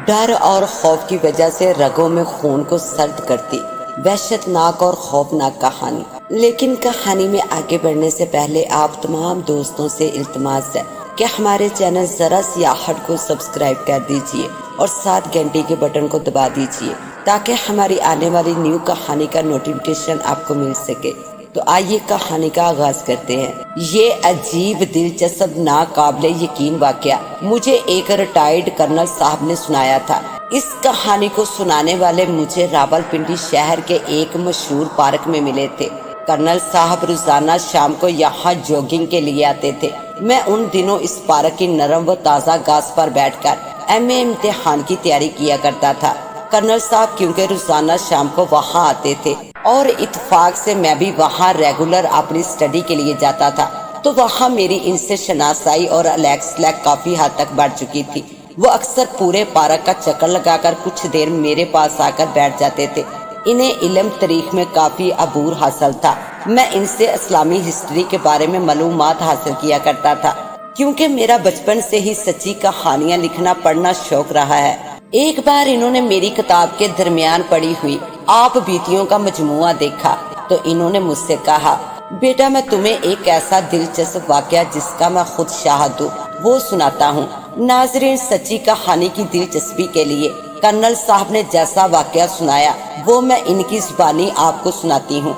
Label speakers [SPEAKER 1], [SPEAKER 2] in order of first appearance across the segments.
[SPEAKER 1] ڈر اور خوف کی وجہ سے رگوں میں خون کو سرد کرتی وحشت ناک اور خوفناک کہانی۔ لیکن کہانی میں آگے بڑھنے سے پہلے آپ تمام دوستوں سے التماس ہے کہ ہمارے چینل ذرا سیاحت کو سبسکرائب کر دیجئے اور 7 گھنٹے کے بٹن کو دبا دیجئے تاکہ ہماری آنے والی نیو کہانی کا نوٹیفیکیشن آپ کو مل سکے۔ تو آئیے کہانی کا آغاز کرتے ہیں۔ یہ عجیب، دلچسپ، ناقابل یقین واقعہ مجھے ایک ریٹائرڈ کرنل صاحب نے سنایا تھا۔ اس کہانی کو سنانے والے مجھے راولپنڈی شہر کے ایک مشہور پارک میں ملے تھے۔ کرنل صاحب روزانہ شام کو یہاں جوگنگ کے لیے آتے تھے۔ میں ان دنوں اس پارک کی نرم و تازہ گھاس پر بیٹھ کر ایم.اے امتحان کی تیاری کیا کرتا تھا۔ کرنل صاحب کیونکہ روزانہ شام کو وہاں آتے تھے اور اتفاق سے میں بھی وہاں ریگولر اپنی اسٹڈی کے لیے جاتا تھا، تو وہاں میری ان سے شناسائی اور الیک کافی حد تک بڑھ چکی تھی۔ وہ اکثر پورے پارک کا چکر لگا کر کچھ دیر میرے پاس آ کر بیٹھ جاتے تھے۔ انہیں علم تاریخ میں کافی عبور حاصل تھا۔ میں ان سے اسلامی ہسٹری کے بارے میں معلومات حاصل کیا کرتا تھا، کیونکہ میرا بچپن سے ہی سچی کہانیاں لکھنا پڑھنا شوق رہا ہے۔ ایک بار انہوں نے میری کتاب کے درمیان پڑی ہوئی آپ بیتیوں کا مجموعہ دیکھا تو انہوں نے مجھ سے کہا، بیٹا میں تمہیں ایک ایسا دلچسپ واقعہ جس کا میں خود شاہد ہوں وہ سناتا ہوں۔ ناظرین، سچی کہانی کی دلچسپی کے لیے کرنل صاحب نے جیسا واقعہ سنایا وہ میں ان کی زبانی آپ کو سناتی ہوں۔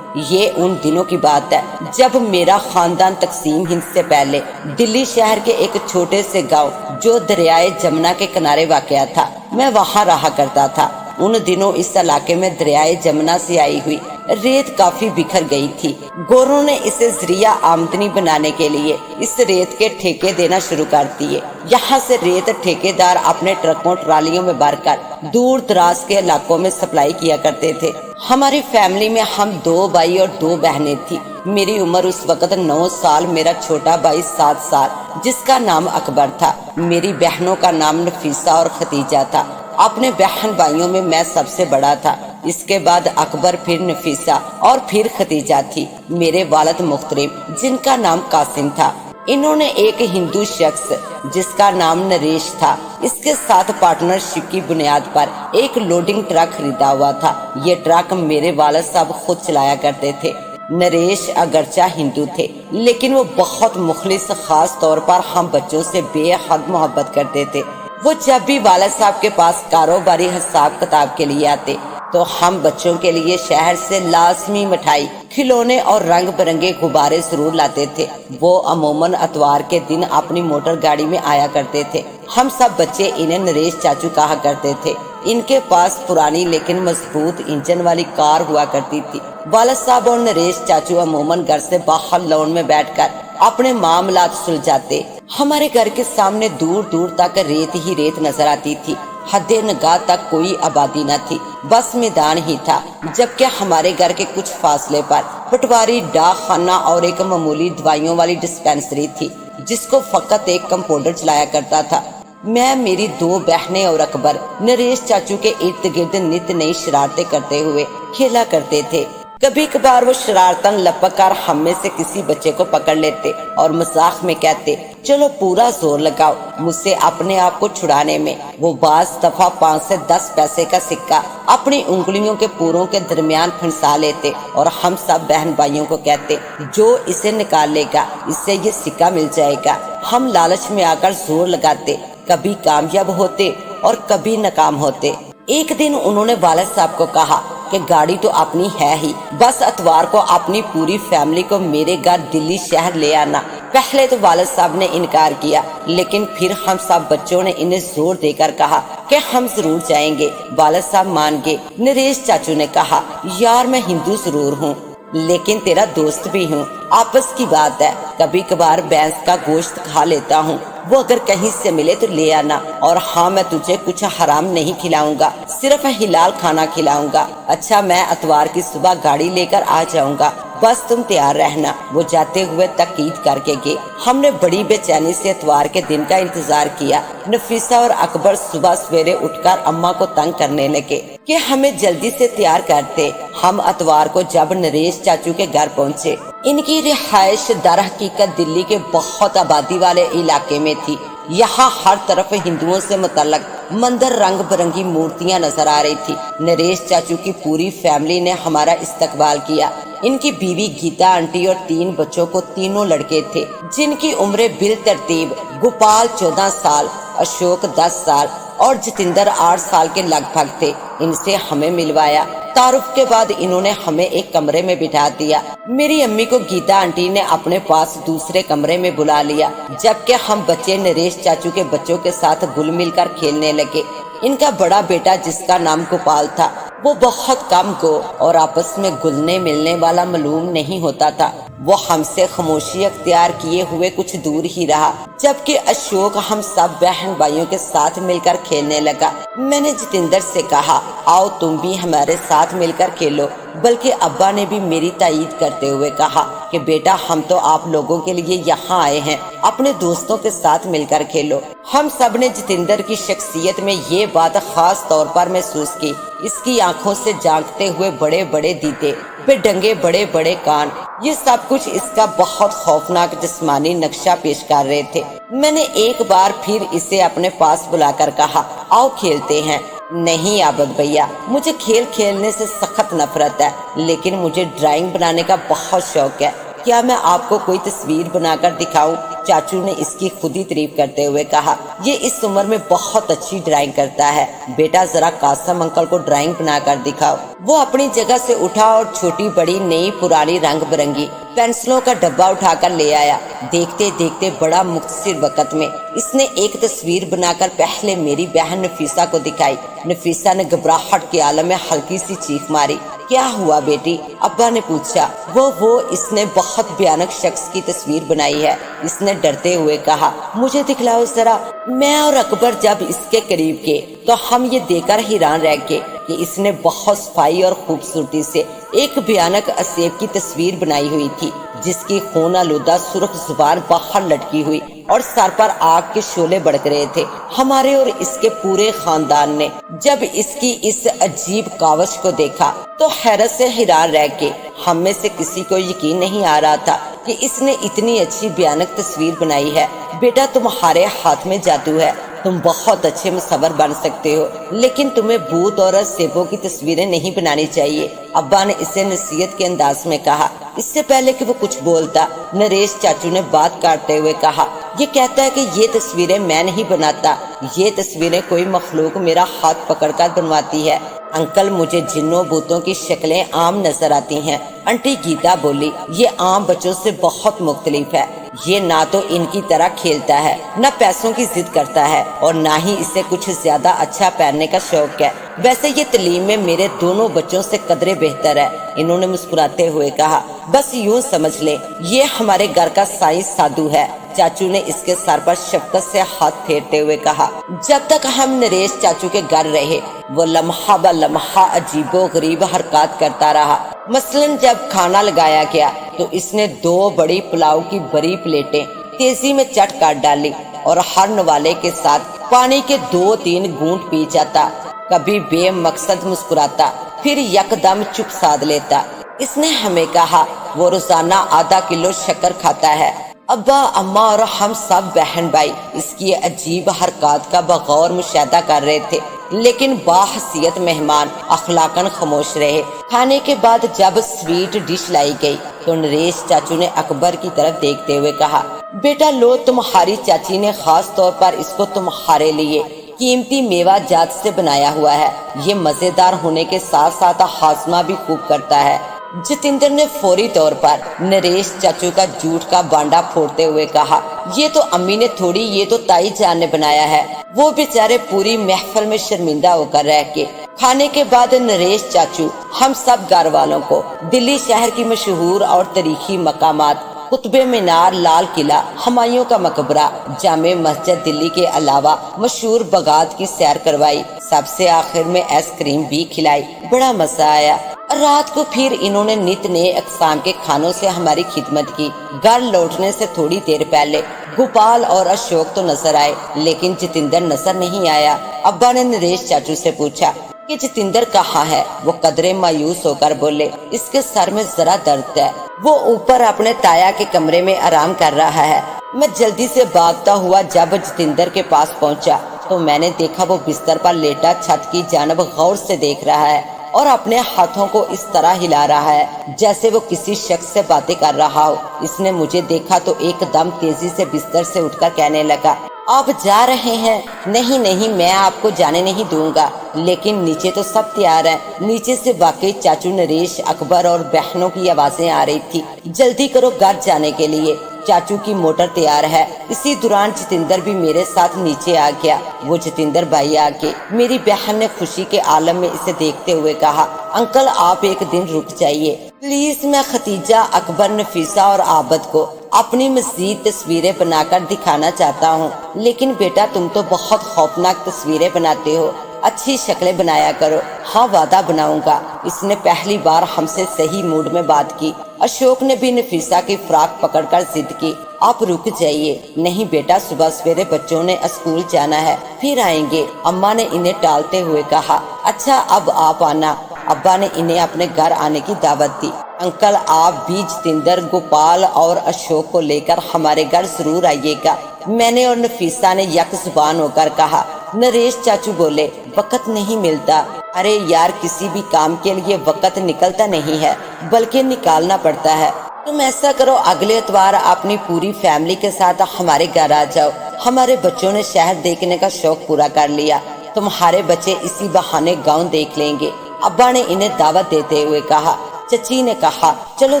[SPEAKER 1] یہ ان دنوں کی بات ہے جب میرا خاندان تقسیم ہند سے پہلے دلی شہر کے ایک چھوٹے سے گاؤں جو دریائے جمنا کے کنارے واقع تھا، میں وہاں رہا کرتا تھا۔ ان دنوں اس علاقے میں دریائے جمنا سے آئی ہوئی ریت کافی بکھر گئی تھی۔ گوروں نے اسے ذریعہ آمدنی بنانے کے لیے اس ریت کے ٹھیکے دینا شروع کر دیے۔ یہاں سے ریت ٹھیکے دار اپنے ٹرکوں ٹرالیوں میں بھر کر دور دراز کے علاقوں میں سپلائی کیا کرتے تھے۔ ہماری فیملی میں ہم 2 بھائی اور 2 بہنیں تھیں۔ میری عمر اس وقت 9 سال، میرا چھوٹا بھائی 7 سال جس کا نام اکبر تھا۔ میری بہنوں کا نام نفیسہ اور ختیجہ تھا۔ اپنے بہن بھائیوں میں میں سب سے بڑا تھا۔ اس کے بعد اکبر، پھر نفیسہ اور پھر ختیجہ تھی۔ میرے والد محترم جن کا نام قاسم تھا، انہوں نے ایک ہندو شخص جس کا نام نریش تھا اس کے ساتھ پارٹنرشپ کی بنیاد پر ایک لوڈنگ ٹرک خریدا ہوا تھا۔ یہ ٹرک میرے والد صاحب خود چلایا کرتے تھے۔ نریش اگرچہ ہندو تھے لیکن وہ بہت مخلص، خاص طور پر ہم بچوں سے بے حد محبت کرتے تھے۔ وہ جب بھی والد صاحب کے پاس کاروباری حساب کتاب کے لیے آتے تو ہم بچوں کے لیے شہر سے لازمی مٹھائی، کھلونے اور رنگ برنگے غبارے ضرور لاتے تھے۔ وہ عموماً اتوار کے دن اپنی موٹر گاڑی میں آیا کرتے تھے۔ ہم سب بچے انہیں نریش چاچو کہا کرتے تھے۔ ان کے پاس پرانی لیکن مضبوط انجن والی کار ہوا کرتی تھی۔ والد صاحب اور نریش چاچو عموماً گھر سے باہر لان میں بیٹھ کر اپنے معاملات سلجھاتے۔ ہمارے گھر کے سامنے دور دور تک ریت ہی ریت نظر آتی تھی۔ حد نگاہ تک کوئی آبادی نہ تھی، بس میدان ہی تھا، جبکہ ہمارے گھر کے کچھ فاصلے پر پٹواری، ڈاک خانہ اور ایک معمولی دوائیوں والی ڈسپینسری تھی جس کو فقط ایک کمپاؤنڈر چلایا کرتا تھا۔ میں، میری 2 بہنیں اور اکبر نریش چاچو کے ارد گرد نت نئی شرارتیں کرتے ہوئے کھیلا کرتے تھے۔ کبھی کبھار وہ شرارتاً لپک کر ہم میں سے کسی بچے کو پکڑ لیتے اور مذاق میں کہتے، چلو پورا زور لگاؤ مجھ سے اپنے آپ کو چھڑانے میں۔ وہ بعض دفعہ 5 سے 10 پیسے کا سکہ اپنی انگلیوں کے پوروں کے درمیان پھنسا لیتے اور ہم سب بہن بھائیوں کو کہتے، جو اسے نکال لے گا اس سے یہ سکہ مل جائے گا۔ ہم لالچ میں آ کر زور لگاتے، کبھی کامیاب ہوتے اور کبھی ناکام ہوتے۔ ایک دن انہوں نے والد صاحب کو کہا کہ گاڑی تو اپنی ہے ہی، بس اتوار کو اپنی پوری فیملی کو میرے گھر دلی شہر لے آنا۔ پہلے تو والد صاحب نے انکار کیا، لیکن پھر ہم سب بچوں نے انہیں زور دے کر کہا کہ ہم ضرور جائیں گے۔ والد صاحب مان گئے۔ نریش چاچو نے کہا، یار میں ہندو ضرور ہوں لیکن تیرا دوست بھی ہوں، آپس کی بات ہے، کبھی کبھار بھینس کا گوشت کھا لیتا ہوں، وہ اگر کہیں سے ملے تو لے آنا، اور ہاں میں تجھے کچھ حرام نہیں کھلاؤں گا، صرف حلال کھانا کھلاؤں گا۔ اچھا میں اتوار کی صبح گاڑی لے کر آ جاؤں گا، بس تم تیار رہنا۔ وہ جاتے ہوئے تاکید کر کے گئے۔ ہم نے بڑی بے چینی سے اتوار کے دن کا انتظار کیا۔ نفیسہ اور اکبر صبح سویرے اٹھ کر اماں کو تنگ کرنے لگے کہ ہمیں جلدی سے تیار کرتے۔ ہم اتوار کو جب نریش چاچو کے گھر پہنچے، ان کی رہائش در حقیقت دلی کے بہت آبادی والے علاقے میں تھی۔ यहाँ हर तरफ हिंदुओं से मुतल्लक मंदिर रंग बिरंगी मूर्तियां नजर आ रही थी। नरेश चाचू की पूरी फैमिली ने हमारा इस्तकबाल किया। इनकी बीवी गीता आंटी और 3 बच्चों को तीनों लड़के थे, जिनकी उम्रें बिल तरतीब गोपाल 14 साल, अशोक 10 साल और जितेंद्र 8 साल के लगभग थे। इनसे हमें मिलवाया। तारुफ के बाद इन्होंने हमें एक कमरे में बिठा दिया। मेरी अम्मी को गीता आंटी ने अपने पास दूसरे कमरे में बुला लिया, जबकि हम बच्चे नरेश चाचू के बच्चों के साथ घुल मिलकर खेलने लगे। इनका बड़ा बेटा, जिसका नाम गोपाल था, वो बहुत कम गो और आपस में घुलने मिलने वाला मालूम नहीं होता था। वो हमसे खामोशी अख्तियार किए हुए कुछ दूर ही रहा, जबकि अशोक हम सब बहन भाइयों के साथ मिलकर खेलने लगा। मैंने जितेंद्र से कहा, आओ तुम भी हमारे साथ मिलकर खेलो, बल्कि अब्बा ने भी मेरी तायीद करते हुए कहा कि बेटा, हम तो आप लोगों के लिए यहाँ आए हैं, अपने दोस्तों के साथ मिलकर खेलो। हम सब ने जितेंद्र की शख्सियत में ये बात खास तौर पर महसूस की। इसकी आंखों से झांकते हुए बड़े बड़े दीदे, बेढंगे बड़े बड़े कान, ये सब कुछ इसका बहुत खौफनाक जिस्मानी नक्शा पेश कर रहे थे। मैंने एक बार फिर इसे अपने पास बुलाकर कहा, आओ खेलते हैं। नहीं आबद भैया, मुझे खेल खेलने से सख्त नफरत है, लेकिन मुझे ड्राइंग बनाने का बहुत शौक है। क्या मैं आपको कोई तस्वीर बनाकर दिखाऊं? चाचू ने इसकी खुद ही तारीफ करते हुए कहा, ये इस उम्र में बहुत अच्छी ड्राइंग करता है। बेटा, जरा कासम अंकल को ड्राइंग बनाकर दिखाओ। वो अपनी जगह से उठा और छोटी बड़ी नई पुरानी रंग बिरंगी पेंसिलों का डब्बा उठाकर ले आया। देखते देखते बड़ा मुख्तसर वक्त में इसने एक तस्वीर बनाकर पहले मेरी बहन नफीसा को दिखाई। नफीसा ने घबराहट के आलम में हल्की सी चीख मारी। क्या हुआ बेटी? अब्बा ने पूछा। वो इसने बहुत भयानक शख्स की तस्वीर बनाई है, इसने डरते हुए कहा। मुझे दिखलाओ जरा। मैं और अकबर जब इसके करीब गए तो हम ये देखकर हैरान रह गए कि इसने बहुत सफाई और खूबसूरती से एक भयानक असेब की तस्वीर बनाई हुई थी, जिसकी खून आलूदा सुर्ख जुबान बाहर लटकी हुई और सर पर आग के शोले भड़क रहे थे। हमारे और इसके पूरे खानदान ने जब इसकी इस अजीब कावश को देखा तो हैरत से हैरान रह गए। हम में से किसी को यकीन नहीं आ रहा था कि इसने इतनी अच्छी भयानक तस्वीर बनाई है। बेटा, तुम्हारे हाथ में जादू है, तुम बहुत अच्छे मुसव्विर बन सकते हो, लेकिन तुम्हें भूत और सेबों की तस्वीरें नहीं बनानी चाहिए। अब्बा ने इसे नसीहत के अंदाज में कहा। इससे पहले कि वो कुछ बोलता, नरेश चाचू ने बात काटते हुए कहा, ये कहता है कि ये तस्वीरें मैं नहीं बनाता, ये तस्वीरें कोई मखलूक मेरा हाथ पकड़कर बनवाती है। अंकल, मुझे जिन्नों भूतों की शक्लें आम नजर आती हैं। आंटी गीता बोली, ये आम बच्चों से बहुत मुख्तलिफ है। ये ना तो इनकी तरह खेलता है, न पैसों की जिद करता है और ना ही इसे कुछ ज्यादा अच्छा पहनने का शौक है। वैसे ये तालीम में मेरे दोनों बच्चों से कदरे बेहतर है। इन्होंने मुस्कुराते हुए कहा। बस यूं समझ ले, ये हमारे घर का साइंस साधु है। चाचू ने इसके सर पर शफकत से हाथ फेरते हुए कहा। जब तक हम नरेश चाचू के घर रहे, वो लम्हा ब लम्हा अजीबो गरीब हरकत करता रहा। मसलन जब खाना लगाया गया तो इसने 2 बड़ी पुलाव की बड़ी प्लेटें तेजी में चट काट डाली और हर नवाले के साथ पानी के 2-3 घूंट पी जाता। कभी बेमकसद मुस्कुराता, फिर यकदम चुप साध लेता। इसने हमें कहा वो रोजाना आधा किलो शक्कर खाता है। अब्बा, अम्मा और हम सब बहन भाई इसकी अजीब हरकत का बगौर मुशाहिदा कर रहे थे, लेकिन बाहसियत मेहमान अखलाकन खामोश रहे। खाने के बाद जब स्वीट डिश लाई गई तो नरेश चाचू ने अकबर की तरफ देखते हुए कहा, बेटा लो, तुम्हारी चाची ने खास तौर पर इसको तुम्हारे लिए कीमती मेवा जात से बनाया हुआ है। ये मजेदार होने के साथ साथ हाजमा भी खूब करता है। जितेंद्र ने फौरी तौर पर नरेश चाचू का जूठ का बांडा फोड़ते हुए कहा, ये तो अम्मी ने थोड़ी, ये तो ताई जान ने बनाया है। वो बेचारे पूरी महफिल में शर्मिंदा होकर रह के। खाने के बाद नरेश चाचू हम सब घर वालों को दिल्ली शहर की मशहूर और तारीखी मकामात कुतुब मीनार, लाल किला, हुमायूं का मकबरा, जामे मस्जिद दिल्ली के अलावा मशहूर बगात की सैर करवाई। सबसे आखिर में आइसक्रीम भी खिलाई। बड़ा मजा आया। रात को फिर इन्होंने नित नए अक़साम के खानों से हमारी खिदमत की। घर लौटने से थोड़ी देर पहले गोपाल और अशोक तो नजर आए, लेकिन जितेंद्र नजर नहीं आया। अब्बा ने नरेश चाचू से पूछा कि जितेंद्र कहाँ है? वो कदरे मायूस होकर बोले, इसके सर में जरा दर्द है, वो ऊपर अपने ताया के कमरे में आराम कर रहा है। मैं जल्दी से भागता हुआ जब जितेंद्र के पास पहुंचा तो मैंने देखा वो बिस्तर पर लेटा छत की जानब गौर से देख रहा है और अपने हाथों को इस तरह हिला रहा है जैसे वो किसी शख्स से बातें कर रहा हो। इसने मुझे देखा तो एकदम तेजी से बिस्तर से उठकर कहने लगा, आप जा रहे हैं? नहीं नहीं, मैं आपको जाने नहीं दूंगा, लेकिन नीचे तो सब तैयार है। नीचे से वाकई चाचू नरेश, अकबर और बहनों की आवाजें आ रही थी। जल्दी करो घर जाने के लिए, चाचू की मोटर तैयार है। इसी दौरान जितेंद्र भी मेरे साथ नीचे आ गया। वो जितेंद्र भाई आके मेरी बहन ने खुशी के आलम में इसे देखते हुए कहा, अंकल आप एक दिन रुक जाइए प्लीज। मैं खतीजा, अकबर, नफीसा और आबद को अपनी मजीद तस्वीरें बनाकर दिखाना चाहता हूँ, लेकिन बेटा तुम तो बहुत खौफनाक तस्वीरें बनाते हो, अच्छी शक्लें बनाया करो। हाँ वादा बनाऊंगा। इसने पहली बार हमसे सही मूड में बात की। अशोक ने भी नफीसा की फ्राक पकड़कर जिद की, आप रुक जाइए। नहीं बेटा, सुबह सवेरे बच्चों ने स्कूल जाना है, फिर आएंगे। अम्मा ने इन्हें टालते हुए कहा, अच्छा अब आप आना। अब्बा ने इन्हें अपने घर आने की दावत दी। अंकल आप भी जितेंद्र, गोपाल और अशोक को लेकर हमारे घर जरूर आइएगा। मैंने और नफीसा ने यक जुबान होकर कहा। नरेश चाचू बोले, वक्त नहीं मिलता। अरे यार, किसी भी काम के लिए वक्त निकलता नहीं है, बल्कि निकालना पड़ता है। तुम ऐसा करो, अगले इतवार अपनी पूरी फैमिली के साथ हमारे घर आ जाओ। हमारे बच्चों ने शहर देखने का शौक पूरा कर लिया, तुम्हारे बच्चे इसी बहाने गांव देख लेंगे। अब्बा ने इन्हें दावत देते हुए कहा। चची ने कहा, चलो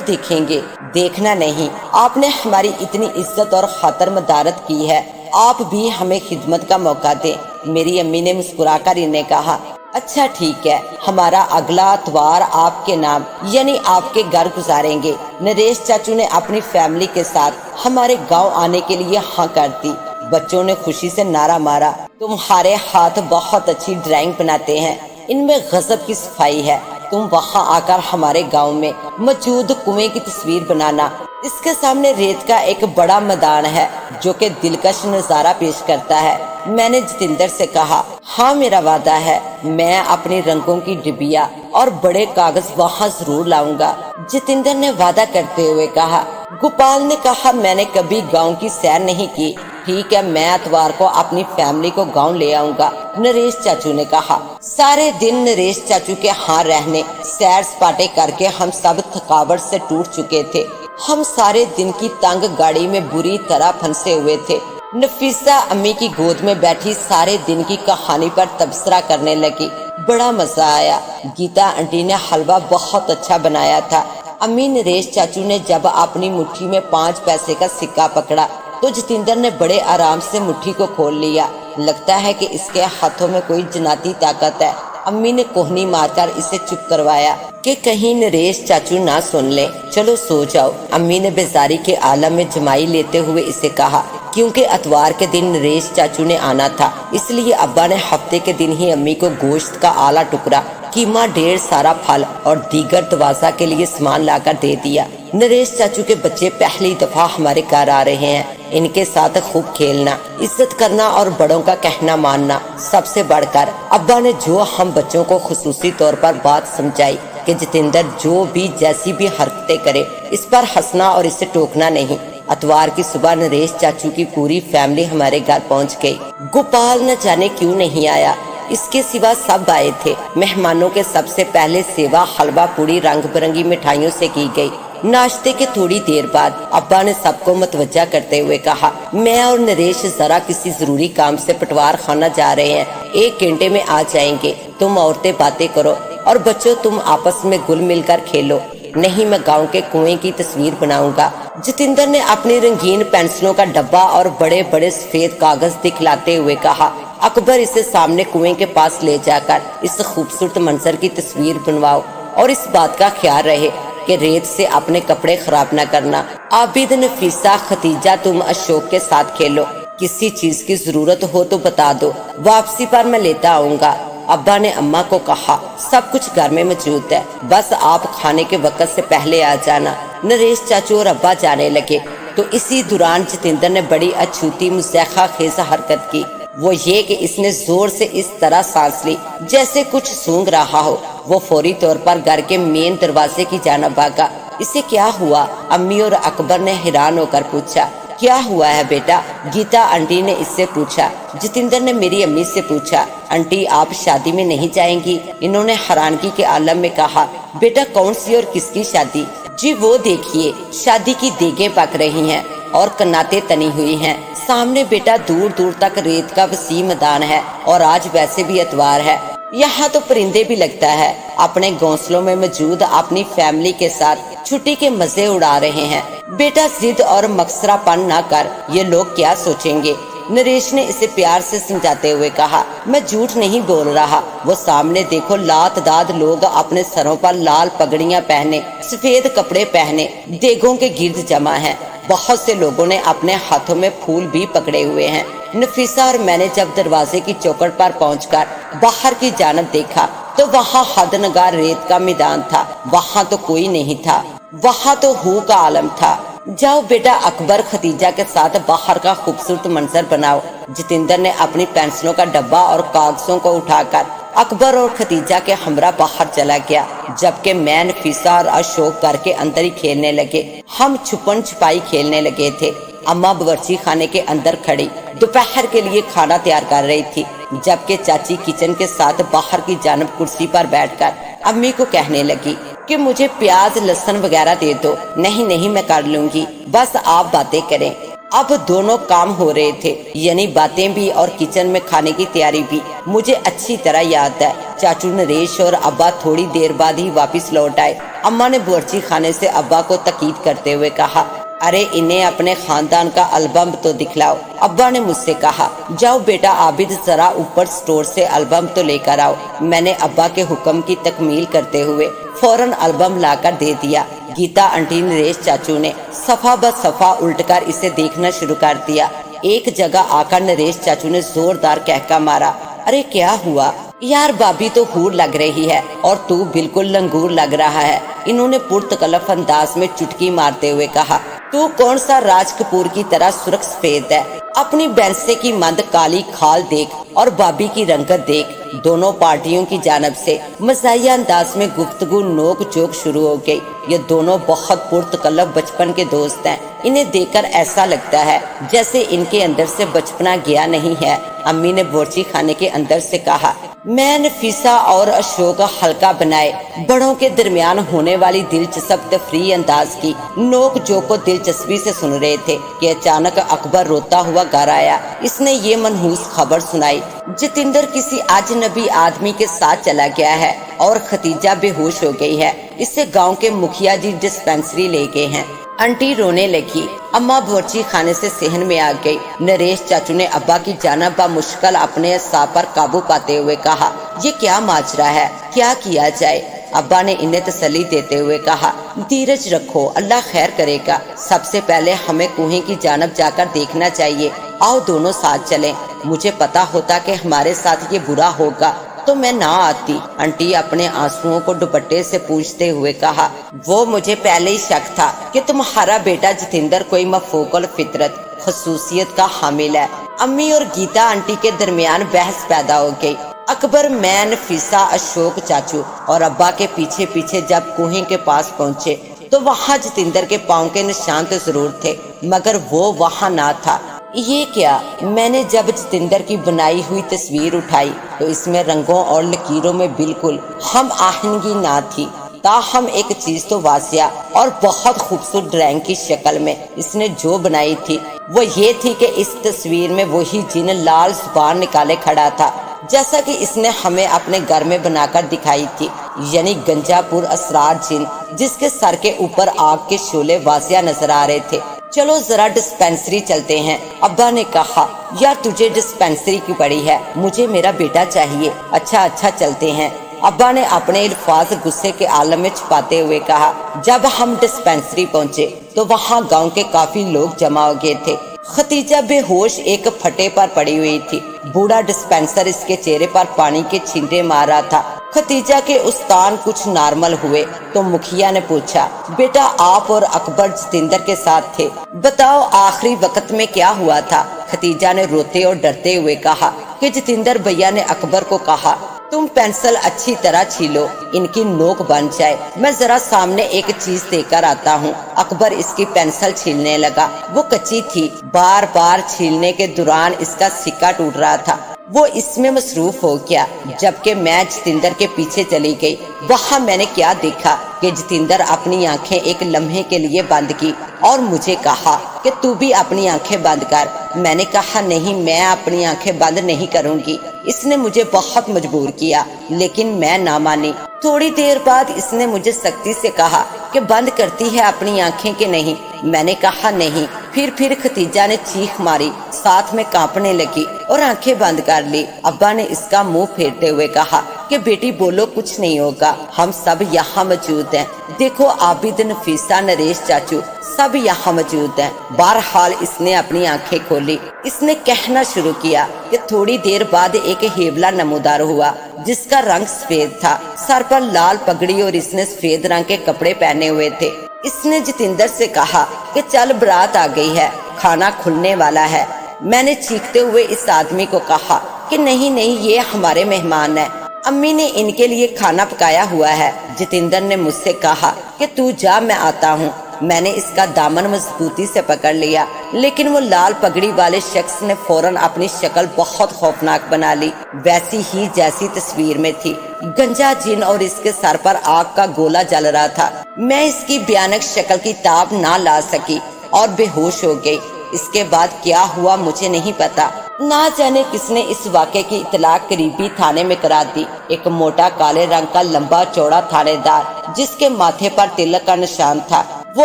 [SPEAKER 1] देखेंगे। देखना नहीं, आपने हमारी इतनी इज्जत और खातर मदारत की है, आप भी हमें खिदमत का मौका दें। मेरी अम्मी ने मुस्कुराकर इन्हें कहा, अच्छा ठीक है, हमारा अगला इतवार आपके नाम यानी आपके घर गुजारेंगे। नरेश चाचू ने अपनी फैमिली के साथ हमारे गांव आने के लिए हाँ कर दी। बच्चों ने खुशी से नारा मारा, तुम्हारे हाथ बहुत अच्छी ड्राइंग बनाते हैं, इनमें गजब की सफाई है। तुम वहाँ आकर हमारे गांव में मौजूद कुएं की तस्वीर बनाना। इसके सामने रेत का एक बड़ा मैदान है जो कि दिलकश नजारा पेश करता है। मैंने जितेंद्र से कहा, हाँ मेरा वादा है, मैं अपने रंगों की डिबिया और बड़े कागज वहाँ जरूर लाऊंगा। जितेंद्र ने वादा करते हुए कहा। गोपाल ने कहा, मैंने कभी गांव की सैर नहीं की। ठीक है, मैं इतवार को अपनी फैमिली को गांव ले आऊंगा। नरेश चाचू ने कहा। सारे दिन नरेश चाचू के यहाँ रहने, सैर सपाटे करके हम सब थकावट से टूट चुके थे। हम सारे दिन की तंग गाड़ी में बुरी तरह फंसे हुए थे। नफीसा अम्मी की गोद में बैठी सारे दिन की कहानी पर तबसरा करने लगी। बड़ा मजा आया। गीता आंटी ने हलवा बहुत अच्छा बनाया था। अम्मी नरेश चाचू ने जब अपनी मुट्ठी में 5 पैसे का सिक्का पकड़ा तो जितेंद्र ने बड़े आराम से मुट्ठी को खोल लिया। लगता है कि इसके हाथों में कोई जनाती ताकत है। अम्मी ने कोहनी मारकर इसे चुप करवाया कि कहीं नरेश चाचू ना सुन ले। चलो सो जाओ, अम्मी ने बेजारी के आलम में जमाई लेते हुए इसे कहा। क्योंकि अतवार के दिन नरेश चाचू ने आना था, इसलिए अब्बा ने हफ्ते के दिन ही अम्मी को गोश्त का आला टुकड़ा, कीमा, ढेर सारा फल और दीगर तवाज़ा के लिए सामान लाकर दे दिया। नरेश चाचू के बच्चे पहली दफा हमारे घर आ रहे हैं, इनके साथ खूब खेलना, इज्जत करना और बड़ों का कहना मानना। सबसे बढ़कर अब्बा ने जो हम बच्चों को खुसूसी तौर पर बात समझाई कि जितेंद्र जो भी जैसी भी हरकतें करे, इस पर हंसना और इसे टोकना नहीं। अतवार की सुबह नरेश चाचू की पूरी फैमिली हमारे घर पहुंच गई। गोपाल न जाने क्यों नहीं आया, इसके सिवा सब आए थे। मेहमानों के सबसे पहले सेवा हलवा पूड़ी रंग बिरंगी मिठाइयों से की गई। नाश्ते के थोड़ी देर बाद अब्बा ने सबको मतवज्जा करते हुए कहा, मैं और नरेश जरा किसी जरूरी काम से पटवार खाना जा रहे हैं, 1 घंटे में आ जाएंगे। तुम औरतें बातें करो और बच्चों तुम आपस में घुल मिलकर खेलो, नहीं मैं गांव के कुएं की तस्वीर बनाऊंगा। जितेंद्र ने अपनी रंगीन पेंसिलों का डब्बा और बड़े बड़े सफेद कागज दिखलाते हुए कहा, अकबर इसे सामने कुएं के पास ले जाकर इस खूबसूरत मंजर की तस्वीर बनवाओ और इस बात का ख्याल रहे कि रेत से अपने कपड़े खराब न करना। आबिद, नफीसा, खतीजा तुम अशोक के साथ खेलो, किसी चीज की जरूरत हो तो बता दो, वापसी पर मैं लेता आऊंगा। अब्बा ने अम्मा को कहा, सब कुछ घर में मौजूद है, बस आप खाने के वक्त से पहले आ जाना। नरेश चाचू और अब्बा जाने लगे तो इसी दौरान जितेंद्र ने बड़ी अछूती मुज़ैखा खेज हरकत की। वो ये कि इसने जोर से इस तरह सांस ली जैसे कुछ सूंघ रहा हो। वो फौरी तौर पर घर के मेन दरवाजे की जानिब भागा। इसे क्या हुआ? अम्मी और अकबर ने हैरान होकर पूछा। क्या हुआ है बेटा? गीता आंटी ने इससे पूछा। जितेंद्र ने मेरी अम्मी से पूछा, आंटी आप शादी में नहीं जाएंगी? इन्होंने हैरानगी के आलम में कहा, बेटा कौन सी और किसकी शादी? जी वो देखिए, शादी की देगें पक रही हैं और कन्नाते तनी हुई हैं। सामने बेटा दूर दूर तक रेत का वसी मैदान है और आज वैसे भी इतवार है। यहाँ तो परिंदे भी लगता है अपने घोंसलों में मौजूद अपनी फैमिली के साथ छुट्टी के मजे उड़ा रहे हैं। बेटा जिद और मकसरापन ना कर, ये लोग क्या सोचेंगे? नरेश ने इसे प्यार से समझाते हुए कहा। मैं झूठ नहीं बोल रहा, वो सामने देखो लात दाद लोग अपने सरों पर लाल पगड़ियां पहने, सफेद कपड़े पहने देगों के गिर्द जमा हैं। बहुत से लोगों ने अपने हाथों में फूल भी पकड़े हुए हैं। नफीसा और मैंने जब दरवाजे की चौखट पर पहुंचकर बाहर की जानब देखा तो वहाँ हदनगार रेत का मैदान था। वहाँ तो कोई नहीं था, वहाँ तो हू का आलम था। जाओ बेटा अकबर खतीजा के साथ बाहर का खूबसूरत मंजर बनाओ। जितेंद्र ने अपनी पेंसिलों का डब्बा और कागजों को उठाकर अकबर और खतीजा के हमरा बाहर चला गया, जबकि मैं नफीसा और अशोक घर के अंदर ही खेलने लगे। हम छुपन छुपाई खेलने लगे थे। अम्मा बावर्ची खाने के अंदर खड़ी दोपहर के लिए खाना तैयार कर रही थी, जबकि चाची किचन के साथ बाहर की जानब कुर्सी पर बैठकर अम्मी को कहने लगी कि मुझे प्याज लहसुन वगैरह दे दो। नहीं नहीं मैं कर लूंगी, बस आप बातें करें। अब दोनों काम हो रहे थे, यानी बातें भी और किचन में खाने की तैयारी भी। मुझे अच्छी तरह याद है चाचू नरेश और अब्बा थोड़ी देर बाद ही वापस लौट आए। अम्मा ने बावर्ची खाने से अब्बा को तकीद करते हुए कहा, अरे इन्हें अपने खानदान का एल्बम तो दिखलाओ। अब्बा ने मुझसे कहा, जाओ बेटा आबिद जरा ऊपर स्टोर से एल्बम तो लेकर आओ। मैंने अब्बा के हुक्म की तकमील करते हुए फौरन एल्बम लाकर दे दिया। गीता आंटी नरेश चाचू ने सफा ब सफा उल्टकर इसे देखना शुरू कर दिया। एक जगह आकर नरेश चाचू ने जोरदार कहका मारा, अरे क्या हुआ यार? भाभी तो हूर लग रही है और तू बिल्कुल लंगूर लग रहा है। इन्होंने पुरतकल्लफ अंदाज में चुटकी मारते हुए कहा, तू कौन सा राज कपूर की तरह सुर्ख सफेद है? अपनी बैंसे की मंद काली खाल देख और भाभी की रंगत देख। दोनों पार्टियों की जानब से मजाहिया अंदाज में गुफ्तगू नोक चोक शुरू हो गई। ये दोनों बहुत पुरतकल्लफ बचपन के दोस्त हैं। इन्हें देखकर ऐसा लगता है जैसे इनके अंदर से बचपना गया नहीं है। अम्मी ने बावर्ची खाने के अंदर से कहा, मैं नफीसा और अशोक हल्का बनाए बड़ों के दरमियान होने वाली दिलचस्प तफरी अंदाज की नोक जोक को दिलचस्पी से सुन रहे थे कि अचानक अकबर रोता हुआ घर आया। इसने ये मनहूस खबर सुनाई, जितेंद्र किसी अजनबी आदमी के साथ चला गया है और खतीजा बेहोश हो गई है। इससे गांव के मुखिया जी डिस्पेंसरी ले गए हैं। आंटी रोने लगी। अम्मा बावर्ची खाने से सहन में आ गई। नरेश चाचू ने अब्बा की जानब बामुश्किल अपने असाब पर काबू पाते हुए कहा, ये क्या माजरा है, क्या किया जाए? अब्बा ने इन्हें तसल्ली देते हुए कहा, धीरज रखो, अल्लाह खैर करेगा। सबसे पहले हमें कुएं की जानब जाकर देखना चाहिए। आओ दोनों साथ चलें। मुझे पता होता कि हमारे साथ ये बुरा होगा तो मैं ना आती। आंटी अपने आंसुओं को दुपट्टे से पूछते हुए कहा, वो मुझे पहले ही शक था कि तुम्हारा बेटा जितेंद्र कोई मफूकल फितरत खसूसियत का हामिल है। अम्मी और गीता आंटी के दरमियान बहस पैदा हो गई। अकबर, मैं, नफीसा, अशोक चाचू और अब्बा के पीछे पीछे जब कुएं के पास पहुँचे तो वहाँ जितेंद्र के पाँव के निशान तो जरूर थे, मगर वो वहाँ ना था। ये क्या? मैंने जब जितेंद्र की बनाई हुई तस्वीर उठाई तो इसमें रंगों और लकीरों में बिल्कुल हम आहंगी ना थी। ताहम एक चीज तो वासिया और बहुत खूबसूरत ड्राइंग की शक्ल में इसने जो बनाई थी वो ये थी कि इस तस्वीर में वही जिन लाल जुबान निकाले खड़ा था जैसा कि इसने हमें अपने घर में बनाकर दिखाई थी, यानी गंजापुर असरार जिन, जिसके सर के ऊपर आग के शोले वासिया नजर आ रहे थे। चलो जरा डिस्पेंसरी चलते हैं। अब्बा ने कहा, यार तुझे डिस्पेंसरी की पड़ी है, मुझे मेरा बेटा चाहिए। अच्छा चलते हैं। अब्बा ने अपने अल्फाज गुस्से के आलम में छुपाते हुए कहा। जब हम डिस्पेंसरी पहुंचे तो वहाँ गांव के काफी लोग जमा हो गए थे। खतीजा बेहोश एक फटे पर पड़ी हुई थी। बूढ़ा डिस्पेंसर इसके चेहरे पर पानी के छींटे मार रहा था। खतीजा के उस्तान कुछ नॉर्मल हुए तो मुखिया ने पूछा, बेटा आप और अकबर जितेंद्र के साथ थे, बताओ आखिरी वक्त में क्या हुआ था? खतीजा ने रोते और डरते हुए कहा कि जितेंद्र भैया ने अकबर को कहा तुम पेंसिल अच्छी तरह छीलो, इनकी नोक बन जाए, मैं जरा सामने एक चीज देकर आता हूँ। अकबर इसकी पेंसिल छीलने लगा। वो कच्ची थी, बार बार छीलने के दौरान इसका सिक्का टूट रहा था। वो इसमें मसरूफ हो गया, जबकि मैं जतिंदर के पीछे चली गई। वहाँ मैंने क्या देखा कि जतिंदर अपनी आंखें एक लम्हे के लिए बंद की और मुझे कहा कि तू भी अपनी आंखें बंद कर। मैंने कहा नहीं, मैं अपनी आंखें बंद नहीं करूंगी। इसने मुझे बहुत मजबूर किया, लेकिन मैं ना मानी। थोड़ी देर बाद इसने मुझे सख्ती से कहा कि बंद करती है अपनी आंखें कि नहीं। मैंने कहा नहीं। फिर खतीजा ने चीख मारी, साथ में कांपने लगी और आंखें बंद कर ली। अब्बा ने इसका मुंह फेरते हुए कहा कि बेटी बोलो, कुछ नहीं होगा, हम सब यहाँ मौजूद हैं। देखो आबिद, नफीसा, नरेश चाचू सब यहाँ मौजूद हैं। बहरहाल इसने अपनी आंखें खोली। इसने कहना शुरू किया कि थोड़ी देर बाद एक हेवला नमूदार हुआ जिसका रंग सफेद था, सर पर लाल पगड़ी और इसने सफेद रंग के कपड़े पहने हुए थे। इसने जतिंदर से कहा कि चल बारात आ गई है, खाना खुलने वाला है। मैंने चीखते हुए इस आदमी को कहा कि नहीं नहीं, ये हमारे मेहमान हैं, अम्मी ने इनके लिए खाना पकाया हुआ है। जतिंदर ने मुझसे कहा कि तू जा, मैं आता हूँ। मैंने इसका दामन मजबूती से पकड़ लिया, लेकिन वो लाल पगड़ी वाले शख्स ने फौरन अपनी शक्ल बहुत खौफनाक बना ली, वैसी ही जैसी तस्वीर में थी। गंजा जिन और इसके सर पर आग का गोला जल रहा था। मैं इसकी भयानक शक्ल की ताब ना ला सकी और बेहोश हो गई। इसके बाद क्या हुआ मुझे नहीं पता। ना जाने किसने इस वाक़े की इतला करीबी थाने में करा दी। एक मोटा काले रंग का लंबा चौड़ा थानेदार, जिसके माथे पर तिलक का निशान था, वो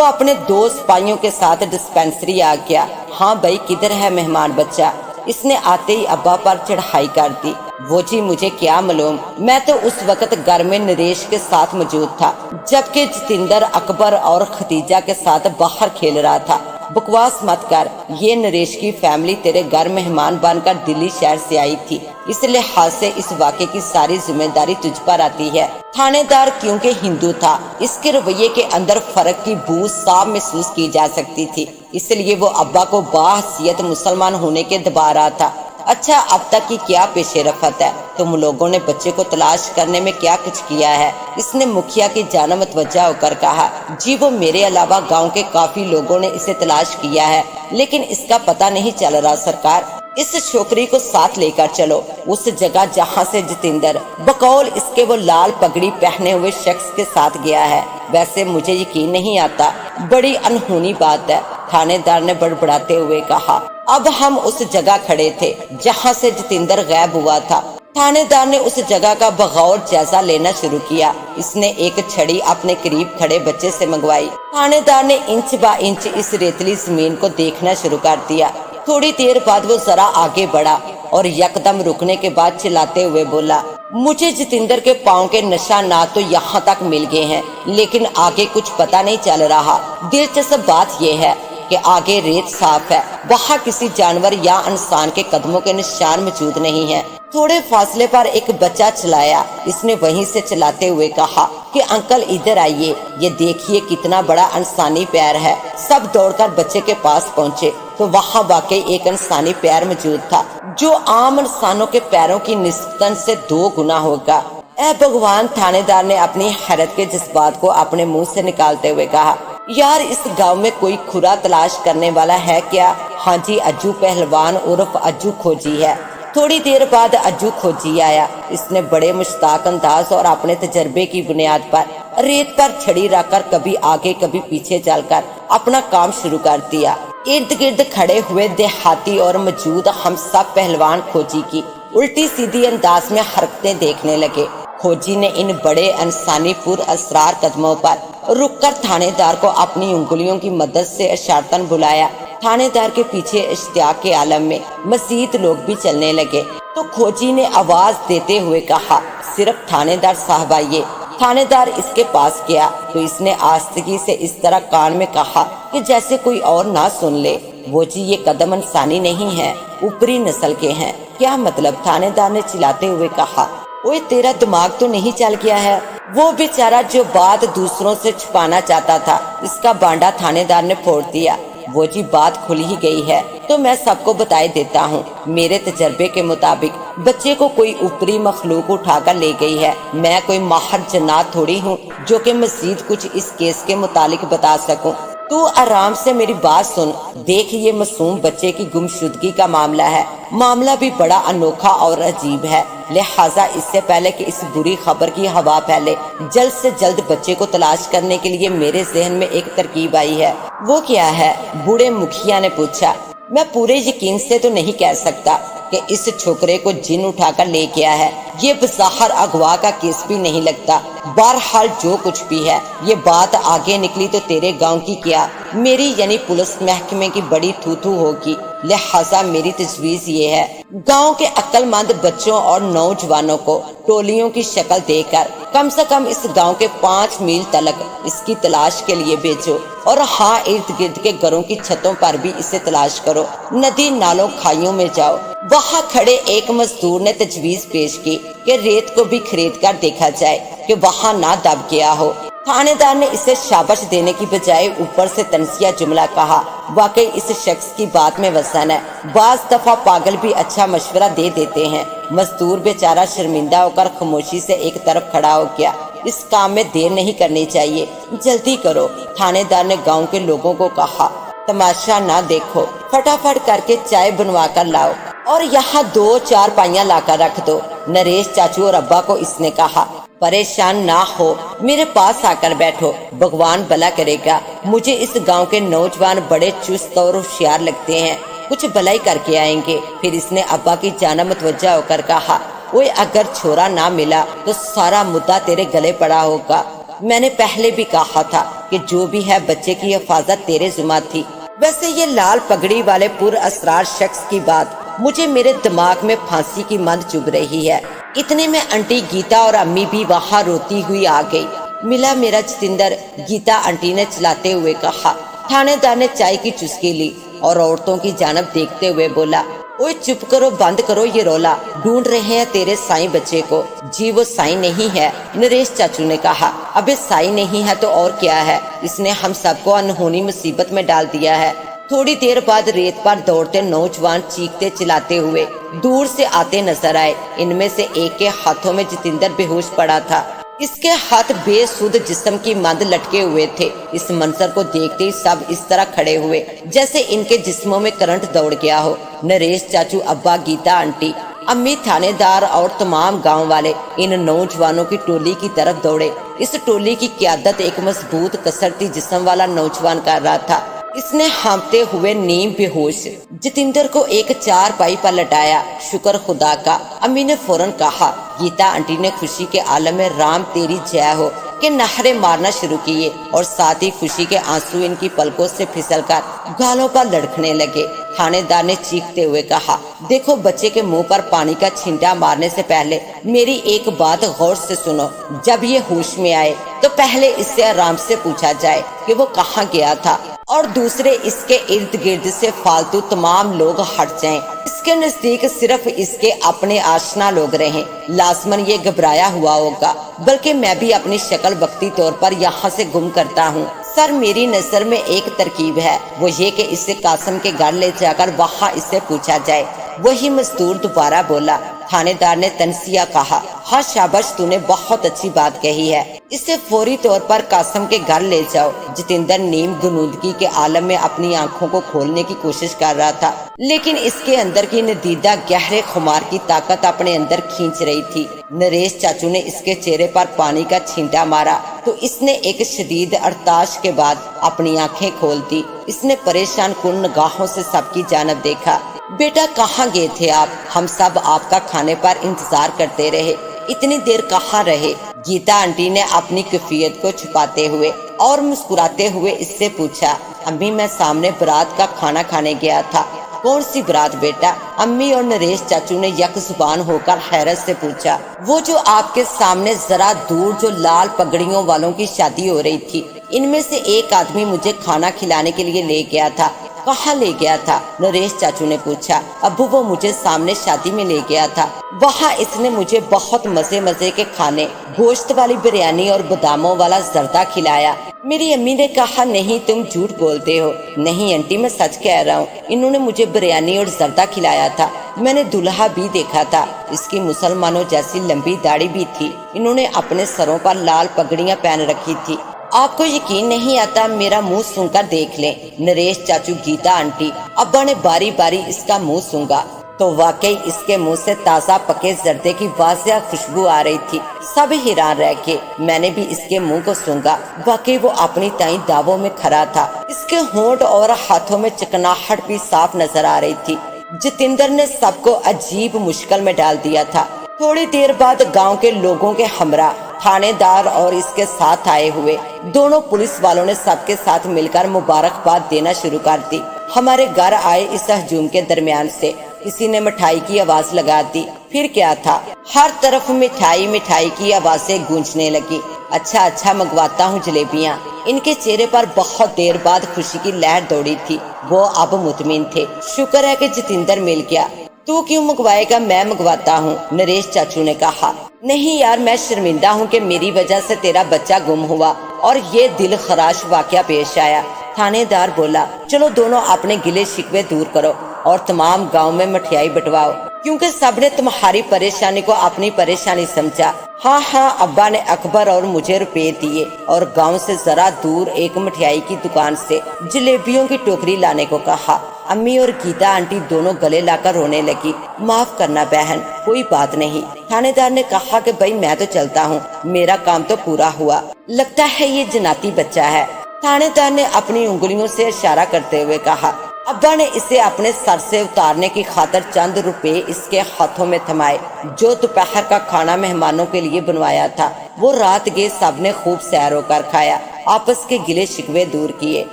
[SPEAKER 1] अपने 2 सिपाहियों के साथ डिस्पेंसरी आ गया। हाँ भाई, किधर है मेहमान बच्चा? इसने आते ही अब्बा पर चढ़ाई कर दी। वो जी मुझे क्या मालूम, मैं तो उस वक्त घर में नरेश के साथ मौजूद था, जबकि जतिंदर, अकबर और खतीजा के साथ बाहर खेल रहा था। बकवास मत कर, ये नरेश की फैमिली तेरे घर मेहमान बनकर दिल्ली शहर से आई थी, इस लिहाज से इस वाक़े की सारी जिम्मेदारी तुझ पर आती है। थानेदार क्योंकि हिंदू था, इसके रवैये के अंदर फर्क की बू साफ महसूस की जा सकती थी, इसलिए वो अब्बा को बाहसियत मुसलमान होने के दबा रहा था। अच्छा, अब तक की क्या पेशे रफत है? तुम लोगों ने बच्चे को तलाश करने में क्या कुछ किया है? इसने मुखिया की जानिब मुतवज्जा होकर कहा। जी वो मेरे अलावा गांव के काफी लोगों ने इसे तलाश किया है, लेकिन इसका पता नहीं चल रहा सरकार। इस छोकरी को साथ लेकर चलो उस जगह जहाँ से जतिंदर बकौल इसके वो लाल पगड़ी पहने हुए शख्स के साथ गया है। वैसे मुझे यकीन नहीं आता, बड़ी अनहोनी बात है, थानेदार ने बड़बड़ाते हुए कहा। अब हम उस जगह खड़े थे जहाँ से जतिंदर गायब हुआ था। थानेदार ने उस जगह का बगौर जायजा लेना शुरू किया। इसने एक छड़ी अपने करीब खड़े बच्चे से मंगवाई। थानेदार ने इंच बा इंच इस रेतली जमीन को देखना शुरू कर दिया। थोड़ी देर बाद वो जरा आगे बढ़ा और यकदम रुकने के बाद चिल्लाते हुए बोला, मुझे जतिंदर के पाँव के निशान ना तो यहाँ तक मिल गए हैं, लेकिन आगे कुछ पता नहीं चल रहा। दिलचस्प बात यह है कि आगे रेत साफ है, वहाँ किसी जानवर या इंसान के कदमों के निशान मौजूद नहीं है। थोड़े फासले पर एक बच्चा चिल्लाया। इसने वहीं से चिल्लाते हुए कहा कि अंकल इधर आइए, ये देखिए कितना बड़ा इंसानी पैर है। सब दौड़कर बच्चे के पास पहुँचे तो वहाँ वाकई एक इंसानी पैर मौजूद था, जो आम इंसानों के पैरों की निस्बत से 2 गुना होगा। ऐ भगवान, थानेदार ने अपनी हैरत के जज्बात को अपने मुंह से निकालते हुए कहा, यार इस गांव में कोई खुरा तलाश करने वाला है क्या? हाँ जी, अज्जू पहलवान उर्फ अज्जू खोजी है। थोड़ी देर बाद अज्जू खोजी आया। इसने बड़े मुश्ताक अंदाज और अपने तजर्बे की बुनियाद पर रेत पर छड़ी रखकर कभी आगे कभी पीछे चलकर अपना काम शुरू कर दिया। इर्द गिर्द खड़े हुए देहाती और मौजूद हम सब पहलवान खोजी की उल्टी सीधी अंदाज में हरकतें देखने लगे। खोजी ने इन बड़े इंसानी पुर असरार कदमों पर रुककर थानेदार को अपनी उंगलियों की मदद से इशारतन बुलाया। थानेदार के पीछे इश्तियाक के आलम में मजीद लोग भी चलने लगे तो खोजी ने आवाज देते हुए कहा, सिर्फ थानेदार साहब आइए। थानेदार इसके पास गया तो इसने आस्तगी से इस तरह कान में कहा कि जैसे कोई और ना सुन ले, वो जी ये कदम इंसानी नहीं है, ऊपरी नस्ल के हैं। क्या मतलब? थानेदार ने चिल्लाते हुए कहा। ओए तेरा दिमाग तो नहीं चल गया है? वो बेचारा जो बात दूसरों से छुपाना चाहता था, इसका बांडा थानेदार ने फोड़ दिया। وہ جی بات کھل ہی گئی ہے تو میں سب کو بتائے دیتا ہوں۔ میرے تجربے کے مطابق بچے کو کوئی اوپری مخلوق اٹھا کر لے گئی ہے۔ میں کوئی ماہر جنات تھوڑی ہوں جو کہ مزید کچھ اس کیس کے متعلق بتا سکوں۔ تو آرام سے میری بات سن۔ دیکھ، یہ معصوم بچے کی گمشدگی کا معاملہ ہے۔ معاملہ بھی بڑا انوکھا اور عجیب ہے، لہٰذا اس سے پہلے کہ اس بری خبر کی ہوا پھیلے، جلد سے جلد بچے کو تلاش کرنے کے لیے میرے ذہن میں ایک ترکیب آئی ہے۔ وہ کیا ہے؟ بوڑھے مکھیا نے پوچھا۔ میں پورے یقین سے تو نہیں کہہ سکتا کہ اس چھوکرے کو جن اٹھا کر لے گیا ہے، یہ بظاہر اغوا کا کیس بھی نہیں لگتا۔ بہرحال جو کچھ بھی ہے، یہ بات آگے نکلی تو تیرے گاؤں کی کیا، میری یعنی پولیس محکمے کی بڑی تھو تھو ہوگی۔ لہٰذا میری تجویز یہ ہے، گاؤں کے عقل مند بچوں اور نوجوانوں کو ٹولیوں کی شکل دے کر کم سے کم اس گاؤں کے 5 میل تلک اس کی تلاش کے لیے بھیجو، اور ہاں، ارد گرد کے گھروں کی چھتوں پر بھی اسے تلاش کرو۔ ندی نالوں کھائیوں میں جاؤ۔ وہاں کھڑے ایک مزدور نے تجویز پیش کی کہ ریت کو بھی خرید کر دیکھا جائے کہ وہاں نہ دب گیا ہو۔ تھانے دار نے اسے شاباش دینے کی بجائے اوپر سے تنزیہ جملہ کہا۔ واقعی اس شخص کی بات میں وزن ہے، بعض دفعہ پاگل بھی اچھا مشورہ دے دیتے ہیں۔ مزدور بیچارہ شرمندہ ہو کر خاموشی سے ایک طرف کھڑا ہو گیا۔ اس کام میں دیر نہیں کرنی چاہیے، جلدی کرو۔ تھانے دار نے گاؤں کے لوگوں کو کہا، تماشا نہ دیکھو، فٹافٹ کر کے چائے بنوا کر لاؤ اور یہاں 2 چارپائیاں لا کر رکھ دو۔ نریش چاچو اور ابا کو اس نے کہا، پریشان نہ ہو، میرے پاس آ کر بیٹھو، بھگوان بھلا کرے گا۔ مجھے اس گاؤں کے نوجوان بڑے چست اور ہوشیار لگتے ہیں، کچھ بھلائی کر کے آئیں گے۔ پھر اس نے ابا کی جانب متوجہ ہو کر کہا، اوے، اگر چھوڑا نہ ملا تو سارا مدعا تیرے گلے پڑا ہوگا۔ میں نے پہلے بھی کہا تھا کہ جو بھی ہے بچے کی حفاظت تیرے ذمہ تھی۔ ویسے یہ لال پگڑی والے پر اسرار شخص کی بات مجھے میرے دماغ میں پھانسی کی مند چبھ رہی ہے۔ اتنے میں انٹی گیتا اور امی بھی وہاں روتی ہوئی آ گئی۔ ملا میرا جتندر، گیتا انٹی نے چلاتے ہوئے کہا۔ تھانے دار نے چائے کی چسکی لی اور عورتوں کی جانب دیکھتے ہوئے بولا، اوے چپ کرو، بند کرو یہ رولا، ڈھونڈ رہے ہیں تیرے سائیں بچے کو۔ جی وہ سائیں نہیں ہے، نریش چاچو نے کہا۔ ابے سائیں نہیں ہے تو اور کیا ہے؟ اس نے ہم سب کو انہونی مصیبت میں ڈال دیا ہے۔ تھوڑی دیر بعد ریت پر دوڑتے نوجوان چیختے چلاتے ہوئے دور سے آتے نظر آئے۔ ان میں سے ایک کے ہاتھوں میں جتندر بے ہوش پڑا تھا، اس کے ہاتھ بے سود جسم کی مند لٹکے ہوئے تھے۔ اس منظر کو دیکھتے ہی سب اس طرح کھڑے ہوئے جیسے ان کے جسموں میں کرنٹ دوڑ گیا ہو۔ نریش چاچو، ابا، گیتا انٹی، امی، تھانے دار اور تمام گاؤں والے ان نوجوانوں کی ٹولی کی طرف دوڑے۔ اس ٹولی کی قیادت ایک مضبوط کسرتی جسم والا نوجوان کر رہا تھا۔ اس نے ہانپتے ہوئے نیم بے ہوش جتندر کو ایک چارپائی پر لٹایا۔ شکر خدا کا، امی نے فوراً کہا۔ گیتا انٹی نے خوشی کے عالم میں رام تیری جے ہو کہ نعرے مارنا شروع کیے اور ساتھ ہی خوشی کے آنسو ان کی پلکوں سے پھسل کر گالوں پر لڑکھنے لگے۔ تھانے دار نے چیختے ہوئے کہا، دیکھو، بچے کے منہ پر پانی کا چھینٹا مارنے سے پہلے میری ایک بات غور سے سنو۔ جب یہ ہوش میں آئے تو پہلے اس سے آرام سے پوچھا جائے کہ وہ کہاں گیا تھا، اور دوسرے اس کے ارد گرد سے فالتو تمام لوگ ہٹ جائیں۔ اس کے نزدیک صرف اس کے اپنے آشنا لوگ رہیں۔ لازماً یہ گھبرایا ہوا ہوگا، بلکہ میں بھی اپنی شکل وقتی طور پر یہاں سے گم کرتا ہوں۔ سر، میری نظر میں ایک ترکیب ہے، وہ یہ کہ اسے قاسم کے گھر لے جا کر وہاں اس سے پوچھا جائے۔ وہی مزدور دوبارہ بولا۔ تھانے دار نے تنسیہ کہا، ہاں شاباش، تو نے بہت اچھی بات کہی ہے، اسے فوری طور پر قاسم کے گھر لے جاؤ۔ جتندر نیم گنودگی کے عالم میں اپنی آنکھوں کو کھولنے کی کوشش کر رہا تھا، لیکن اس کے اندر کی ندیدہ گہرے خمار کی طاقت اپنے اندر کھینچ رہی تھی۔ نریش چاچو نے اس کے چہرے پر پانی کا چھینٹا مارا تو اس نے ایک شدید ارتاش کے بعد اپنی آنکھیں کھول دی۔ اس نے پریشان کن نگاہوں سے سب کی جانب دیکھا۔ بیٹا، کہاں گئے تھے آپ؟ ہم سب آپ کا کھانے پر انتظار کرتے رہے، اتنی دیر کہاں رہے؟ گیتا انٹی نے اپنی کیفیت کو چھپاتے ہوئے اور مسکراتے ہوئے اس سے پوچھا۔ امی، میں سامنے برات کا کھانا کھانے گیا تھا۔ کون سی برات بیٹا؟ امی اور نریش چاچو نے یک زبان ہو کر حیرت سے پوچھا۔ وہ جو آپ کے سامنے ذرا دور جو لال پگڑیوں والوں کی شادی ہو رہی تھی۔ ان میں سے ایک آدمی مجھے کھانا کھلانے کے لیے لے گیا تھا، कहाँ ले गया था? नरेश चाचू ने पूछा। अब्बू वो मुझे सामने शादी में ले गया था, वहाँ इसने मुझे बहुत मजे मजे के खाने, गोश्त वाली बिरयानी और बादामों वाला जर्दा खिलाया। मेरी अम्मी ने कहा नहीं तुम झूठ बोलते हो। नहीं आंटी मैं सच कह रहा हूँ, इन्होंने मुझे बिरयानी और जर्दा खिलाया था। मैंने दूल्हा भी देखा था, इसकी मुसलमानों जैसी लंबी दाढ़ी भी थी। इन्होंने अपने सरों पर लाल पगड़ियां पहन रखी थी। आपको यकीन नहीं आता? मेरा मुंह सूंघकर देख लें। नरेश चाचू, गीता आंटी, अब्बा ने बारी बारी इसका मुंह सूंघा तो वाकई इसके मुंह से ताज़ा पके जर्दे की वाजिया खुशबू आ रही थी। सब हैरान रह के मैंने भी इसके मुंह को सूंघा। वाकई वो अपनी ताई दावों में खड़ा था। इसके होंठ और हाथों में चिकनाहट भी साफ नजर आ रही थी। जितेंद्र ने सबको अजीब मुश्किल में डाल दिया था। थोड़ी देर बाद गांव के लोगों के हमरा थानेदार और इसके साथ आए हुए दोनों पुलिस वालों ने सबके साथ मिलकर मुबारकबाद देना शुरू कर दी। हमारे घर आए इस हजूम के दरमियान से किसी ने मिठाई की आवाज लगा दी। फिर क्या था, हर तरफ मिठाई मिठाई की आवाजें गूंजने लगी। अच्छा मंगवाता हूँ जलेबियाँ। इनके चेहरे पर बहुत देर बाद खुशी की लहर दौड़ी थी। वो अब मुतमिन थे। शुक्र है कि जितेंद्र मिल गया। तू क्यों मंगवाएगा? मैं मंगवाता हूँ, नरेश चाचू ने कहा। नहीं यार, मैं शर्मिंदा हूँ कि मेरी वजह से तेरा बच्चा गुम हुआ और ये दिल खराश वाकया पेश आया। थानेदार बोला, चलो दोनों अपने गिले शिकवे दूर करो और तमाम गांव में मिठाई बंटवाओ, क्योंकि सबने तुम्हारी परेशानी को अपनी परेशानी समझा। हाँ, अब्बा ने अकबर और मुझे रुपए दिए और गांव से जरा दूर एक मिठाई की दुकान से जलेबियों की टोकरी लाने को कहा। अम्मी और गीता आंटी दोनों गले लाकर रोने लगी। माफ करना बहन, कोई बात नहीं। थानेदार ने कहा कि भाई मैं तो चलता हूँ, मेरा काम तो पूरा हुआ। लगता है ये जनाती बच्चा है। थानेदार ने अपनी उंगलियों से इशारा करते हुए कहा। अब्बा ने इसे अपने सर से उतारने की खातिर चंद रुपए इसके हाथों में थमाए। जो दोपहर का खाना मेहमानों के लिए बनवाया था वो रात के सबने खूब सैर होकर खाया, आपस के गिले शिकवे दूर किए।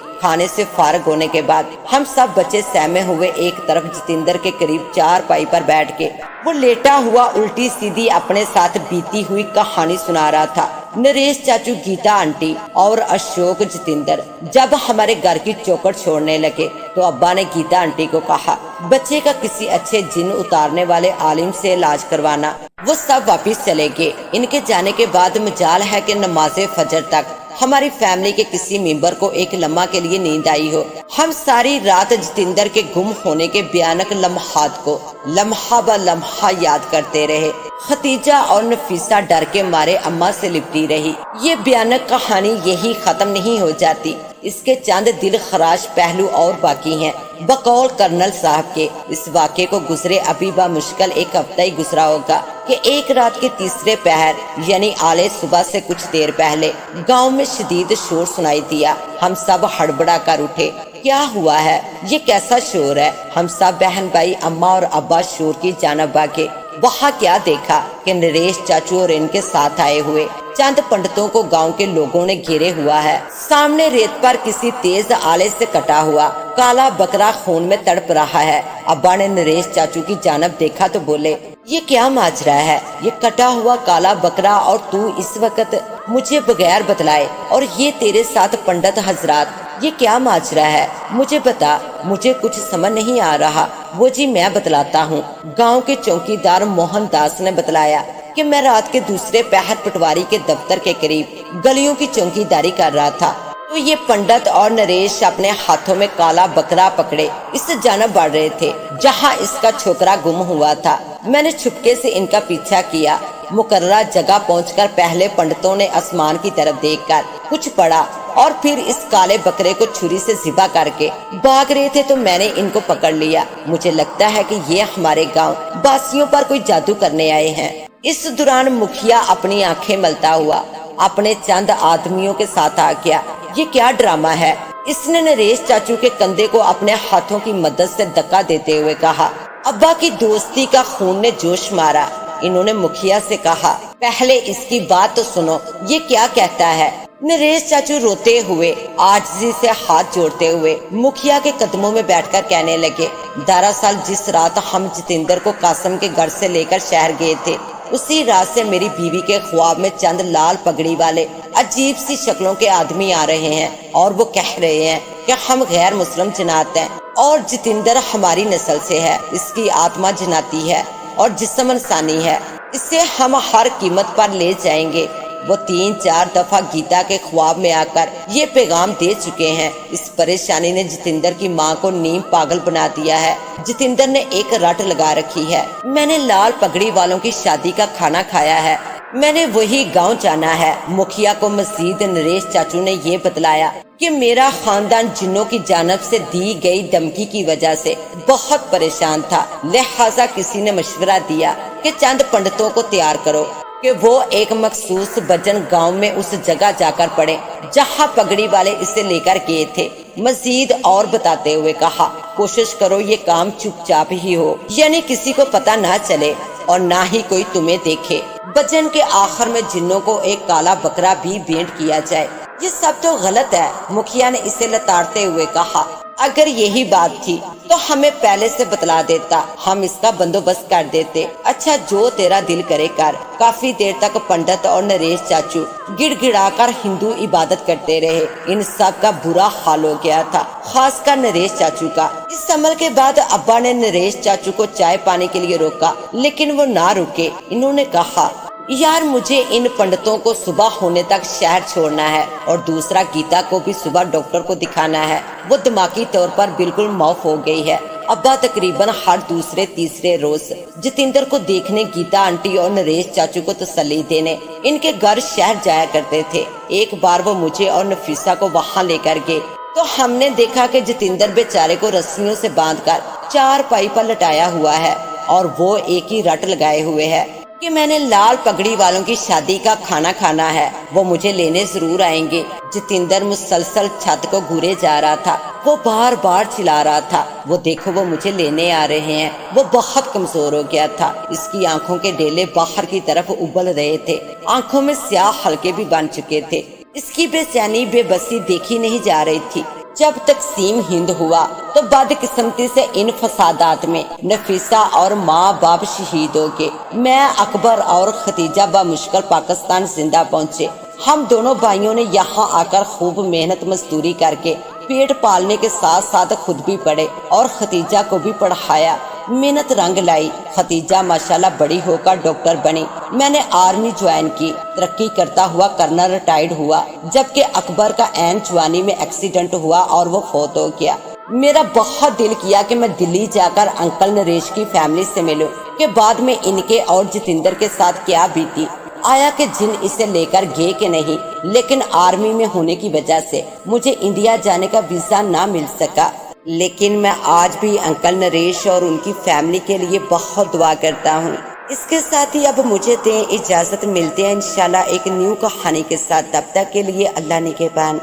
[SPEAKER 1] खाने से फारग होने के बाद हम सब बच्चे सहमे हुए एक तरफ जितेंद्र के करीब चारपाई पर बैठ के वो लेटा हुआ उल्टी सीधी अपने साथ बीती हुई कहानी सुना रहा था। नरेश चाचू, गीता आंटी और अशोक जितेंद्र जब हमारे घर की चौखट छोड़ने लगे तो अब्बा ने गीता आंटी को कहा, बच्चे का किसी अच्छे जिन उतारने वाले आलिम से इलाज करवाना। वो सब वापिस चले गए। इनके जाने के बाद मजाल है कि नमाज़े फजर तक हमारी फैमिली के किसी मेंबर को एक लम्हा के लिए नींद आई हो। हम सारी रात जितेंद्र के गुम होने के भयानक लम्हात को लम्हा ब लम्हा याद करते रहे। खतीजा और नफीसा डर के मारे अम्मा से लिपटी रही। ये भयानक कहानी यही खत्म नहीं हो जाती। इसके चंद दिल खराश पहलू और बाकी हैं। बकौल कर्नल साहब के इस वाक़े को गुजरे अभी बा मुश्किल एक हफ्ता ही गुजरा होगा कि एक रात के तीसरे पहर यानी आले सुबह से कुछ देर पहले गांव में शदीद शोर सुनाई दिया। हम सब हड़बड़ा कर उठे। क्या हुआ है? ये कैसा शोर है? हम सब बहन भाई अम्मा और अब्बा शोर की जानब भागे। वहाँ क्या देखा कि नरेश चाचू और इनके साथ आए हुए चंद पंडितों को गांव के लोगों ने घेरे हुआ है। सामने रेत पर किसी तेज आले से कटा हुआ काला बकरा खून में तड़प रहा है। अब्बा ने नरेश चाचू की जानब देखा तो बोले, ये क्या माजरा है? ये कटा हुआ काला बकरा और तू इस वक्त मुझे बगैर बतलाए, और ये तेरे साथ पंडित हजरात, ये क्या माजरा है? मुझे बता, मुझे कुछ समझ नहीं आ रहा। वो जी मैं बतलाता हूँ। गांव के चौकीदार मोहन दास ने बतलाया कि मैं रात के दूसरे पहर पटवारी के दफ्तर के करीब गलियों की चौकीदारी कर रहा था तो ये पंडित और नरेश अपने हाथों में काला बकरा पकड़े इस जानब बढ़ रहे थे जहाँ इसका छोकरा गुम हुआ था। मैंने छुपके से इनका पीछा किया। मुकर्ररा जगह पहुंचकर पहले पंडितों ने आसमान की तरफ देखकर कुछ पढ़ा और फिर इस काले बकरे को छुरी से ज़िबा करके भाग रहे थे तो मैंने इनको पकड़ लिया। मुझे लगता है कि ये हमारे गांव वासियों पर कोई जादू करने आए हैं। इस दौरान मुखिया अपनी आंखें मलता हुआ अपने चंद आदमियों के साथ आ गया। ये क्या ड्रामा है? इसने नरेश चाचू के कंधे को अपने हाथों की मदद से धक्का देते हुए कहा। अब्बा की दोस्ती का खून ने जोश मारा। इन्होंने मुखिया से कहा, पहले इसकी बात तो सुनो, ये क्या कहता है? नरेश चाचू रोते हुए आजिज़ी से हाथ जोड़ते हुए मुखिया के कदमों में बैठकर कहने लगे, दरअसल जिस रात हम जितेंद्र को कासम के घर से लेकर शहर गए थे उसी रात से मेरी बीवी के ख्वाब में चंद लाल पगड़ी वाले अजीब सी शक्लों के आदमी आ रहे हैं और वो कह रहे हैं कि हम गैर मुस्लिम जनात हैं اور جتیندر ہماری نسل سے ہے، اس کی آتما جناتی ہے اور جسم انسانی ہے، اسے ہم ہر قیمت پر لے جائیں گے۔ وہ 3-4 دفعہ گیتا کے خواب میں آ کر یہ پیغام دے چکے ہیں۔ اس پریشانی نے جتیندر کی ماں کو نیم پاگل بنا دیا ہے۔ جتیندر نے ایک رٹ لگا رکھی ہے، میں نے لال پگڑی والوں کی شادی کا کھانا کھایا ہے، میں نے وہی گاؤں جانا ہے۔ مکھیا کو مزید نریش چاچو نے یہ بتلایا کہ میرا خاندان جنوں کی جانب سے دی گئی دھمکی کی وجہ سے بہت پریشان تھا، لہٰذا کسی نے مشورہ دیا کہ چند پنڈتوں کو تیار کرو کہ وہ ایک مخصوص بجن گاؤں میں اس جگہ جا کر پڑے جہاں پگڑی والے اسے لے کر گئے تھے۔ مزید اور بتاتے ہوئے کہا، کوشش کرو یہ کام چپ چاپ ہی ہو، یعنی کسی کو پتہ نہ چلے اور نہ ہی کوئی تمہیں دیکھے۔ بجن کے آخر میں جنوں کو ایک کالا بکرا بھی بھیٹ کیا جائے۔ یہ سب تو غلط ہے، مکھیا نے اسے لتاڑتے ہوئے کہا۔ اگر یہی بات تھی تو ہمیں پہلے سے بتلا دیتا، ہم اس کا بندوبست کر دیتے۔ اچھا جو تیرا دل کرے کر۔ کافی دیر تک پنڈت اور نریش چاچو گڑ گڑا کر ہندو عبادت کرتے رہے۔ ان سب کا برا حال ہو گیا تھا، خاص کر نریش چاچو کا۔ اس عمل کے بعد ابا نے نریش چاچو کو چائے پانے کے لیے روکا، لیکن وہ نہ رکے۔ انہوں نے کہا، یار مجھے ان پنڈتوں کو صبح ہونے تک شہر چھوڑنا ہے، اور دوسرا گیتا کو بھی صبح ڈاکٹر کو دکھانا ہے، وہ دماغی طور پر بالکل معاف ہو گئی ہے۔ ابا تقریباً ہر دوسرے تیسرے روز جتیندر کو دیکھنے گیتا آنٹی اور نریش چاچو کو تسلی دینے ان کے گھر شہر جایا کرتے تھے۔ ایک بار وہ مجھے اور نفیسہ کو وہاں لے کر گئے تو ہم نے دیکھا کہ جتیندر بیچارے کو رسیوں سے باندھ کر 4 پائی پر لٹایا ہوا ہے، اور وہ ایک ہی رٹ لگائے ہوئے ہے کہ میں نے لال پگڑی والوں کی شادی کا کھانا کھانا ہے، وہ مجھے لینے ضرور آئیں گے۔ جتیندر مسلسل چھت کو گھورے جا رہا تھا، وہ بار بار چلا رہا تھا، وہ دیکھو وہ مجھے لینے آ رہے ہیں۔ وہ بہت کمزور ہو گیا تھا، اس کی آنکھوں کے ڈیلے باہر کی طرف ابل رہے تھے، آنکھوں میں سیاہ حلقے بھی بن چکے تھے۔ اس کی بے چینی بے بسی دیکھی نہیں جا رہی تھی۔ جب تقسیم ہند ہوا تو بدقسمتی سے ان فسادات میں نفیسہ اور ماں باپ شہید ہو گئے۔ میں اکبر اور ختیجہ بمشکل پاکستان زندہ پہنچے۔ ہم دونوں بھائیوں نے یہاں آ کر خوب محنت مزدوری کر کے پیٹ پالنے کے ساتھ ساتھ خود بھی پڑھے اور ختیجہ کو بھی پڑھایا۔ محنت رنگ لائی، ختیجہ ماشاءاللہ بڑی ہو کر ڈاکٹر بنی، میں نے آرمی جوائن کی، ترقی کرتا ہوا کرنل ریٹائرڈ ہوا، جبکہ اکبر کا عین جوانی میں ایکسیڈنٹ ہوا اور وہ فوت ہو گیا۔ میرا بہت دل کیا کہ میں دلی جا کر انکل نریش کی فیملی سے ملوں کہ بعد میں ان کے اور جتیندر کے ساتھ کیا بیتی۔ آیا کہ جن اسے لے کر گئے کہ نہیں، لیکن آرمی میں ہونے کی وجہ سے مجھے انڈیا جانے کا ویزا نہ مل سکا۔ لیکن میں آج بھی انکل نریش اور ان کی فیملی کے لیے بہت دعا کرتا ہوں۔ اس کے ساتھ ہی اب مجھے دیں اجازت، ملتے ہیں انشاءاللہ ایک نیو کہانی کے ساتھ، تب تک کے لیے اللہ نگہبان۔